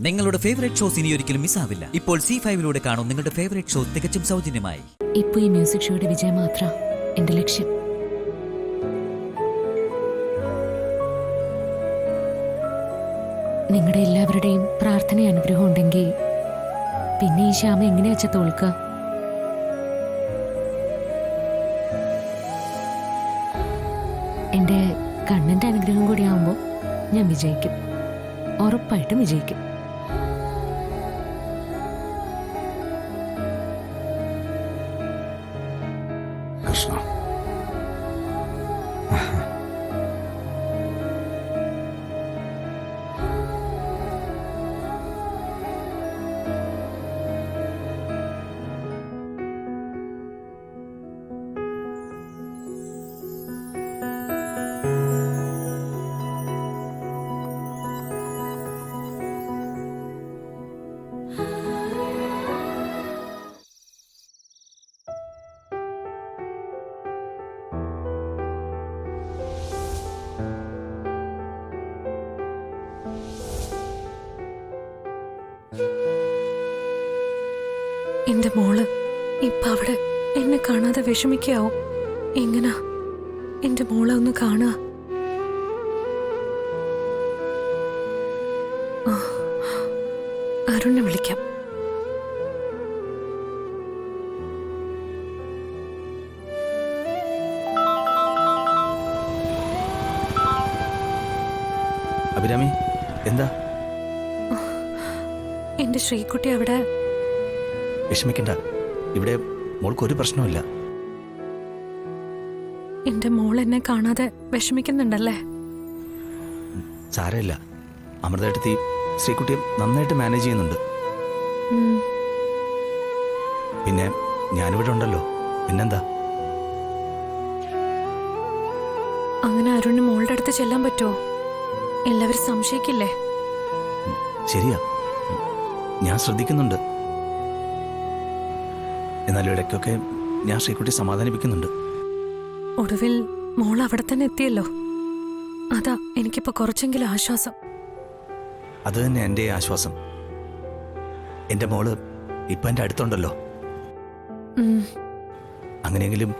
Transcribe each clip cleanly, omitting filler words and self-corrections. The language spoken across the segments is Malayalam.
നിങ്ങളുടെ ഫേവറേറ്റ് ഷോസ് ഇനി ഒരിക്കലും മിസ്സാവില്ല. ഇപ്പോൾ C5 കാണും നിങ്ങളുടെ ഫേവറേറ്റ് ഷോ തികച്ചും സൗജന്യമായി. ഇപ്പോൾ ഈ മ്യൂസിക് ഷോയുടെ വിജയം മാത്രം എന്റെ ലക്ഷ്യം. നിങ്ങളുടെ എല്ലാവരുടെയും പ്രാർത്ഥന അനുഗ്രഹം ഉണ്ടെങ്കിൽ പിന്നെ ഈ ശ്യാമ എങ്ങനെയാ വെച്ചാ തോൽക്കുക? എന്റെ കണ്ണന്റെ അനുഗ്രഹം കൂടി ആവുമ്പോൾ ഞാൻ വിജയിക്കും, ഉറപ്പായിട്ടും വിജയിക്കും. കൃഷ്ണ, എന്റെ മോള് ഇപ്പൊ അവിടെ എന്നെ കാണാതെ വിഷമിക്കാവും. എങ്ങനാ എന്റെ മോളെ ഒന്ന് കാണുക? അരുണിനെ വിളിക്കാം. അഭിരാമി, എന്താ? എന്റെ ശ്രീകുട്ടി അവിടെ. വിഷമിക്കണ്ട, ഇവിടെ മോൾക്ക് ഒരു പ്രശ്നമില്ല. എന്റെ മോൾ എന്നെ കാണാതെ വിഷമിക്കുന്നുണ്ടല്ലേ? സാരമില്ല, അമൃതേട്ടത്തി ശ്രീകുട്ടിയെ നന്നായിട്ട് മാനേജ് ചെയ്യുന്നുണ്ട്. പിന്നെ ഞാനിവിടെ ഉണ്ടല്ലോ, പിന്നെന്താ? അങ്ങനെ അരുണിന് മോളുടെ അടുത്ത് ചെല്ലാൻ പറ്റുമോ? എല്ലാവരും സംശയിക്കില്ലേ? ശരിയാ, ഞാൻ ശ്രദ്ധിക്കുന്നുണ്ട്. എന്നാലും ഇടയ്ക്കൊക്കെ ഞാൻ ശ്രീകുട്ടി സമാധാനിപ്പിക്കുന്നുണ്ട്. ഒടുവിൽ മോൾ അവിടെ തന്നെ എത്തിയല്ലോ, അതാ എനിക്കിപ്പോ കുറച്ചെങ്കിലും ആശ്വാസം. അത് തന്നെ എൻ്റെ ആശ്വാസം. എൻ്റെ മോള് ഇപ്പൊ എൻ്റെ അടുത്തുണ്ടല്ലോ. അങ്ങനെയെങ്കിലും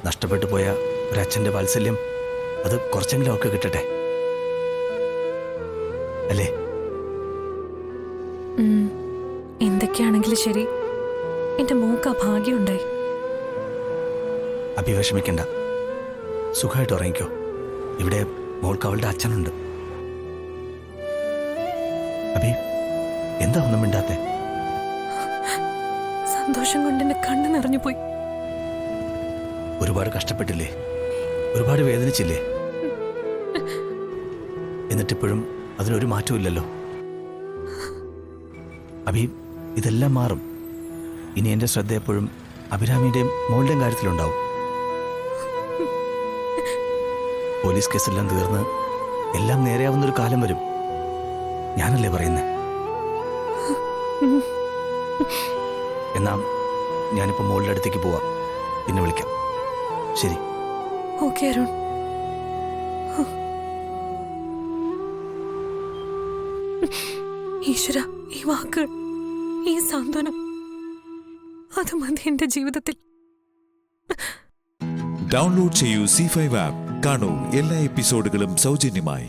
നഷ്ടപ്പെട്ടു പോയ ഒരച്ഛൻ്റെ വാത്സല്യം അത് കുറച്ചെങ്കിലും അവർക്ക് കിട്ടട്ടെ, അല്ലേ? എന്തൊക്കെയാണെങ്കിലും ശരി, എന്റെ മോക്ക് ആ ഭാഗ്യമുണ്ടായി. അഭിവിഷമിക്കണ്ട, സുഖമായിട്ട് ഉറങ്ങിക്കോ. ഇവിടെ മോൾക്ക് അവളുടെ അച്ഛനുണ്ട്. അഭി, എന്താ ഒന്നും മിണ്ടാത്തെ? സന്തോഷം കൊണ്ട് എന്റെ കണ്ണ് നിറഞ്ഞു പോയി. ഒരുപാട് കഷ്ടപ്പെട്ടില്ലേ, ഒരുപാട് വേദനിച്ചില്ലേ? എന്നിട്ടിപ്പോഴും അതിനൊരു മാറ്റവും ഇല്ലല്ലോ. അഭി, ഇതെല്ലാം മാറും. ഇനി എൻ്റെ ശ്രദ്ധ എപ്പോഴും അഭിരാമിയുടെയും മോളുടെയും കാര്യത്തിലുണ്ടാവും. പോലീസ് കേസെല്ലാം തീർന്ന് എല്ലാം നേരെയാവുന്നൊരു കാലം വരും. ഞാനല്ലേ പറയുന്നേ? എന്നാ ഞാനിപ്പോൾ മോളുടെ അടുത്തേക്ക് പോവാം, പിന്നെ വിളിക്കാം. ശരി? ഓക്കേ അരുൺ. ഈശ്വര, ഈ വാക്കുകൾ, ഈ സാന്ത്വനം, അത് മതി എന്റെ ജീവിതത്തിൽ. ഡൗൺലോഡ് ചെയ്യൂ C5 ആപ്പ്. കാണൂ എല്ലാ എപ്പിസോഡുകളും സൗജന്യമായി.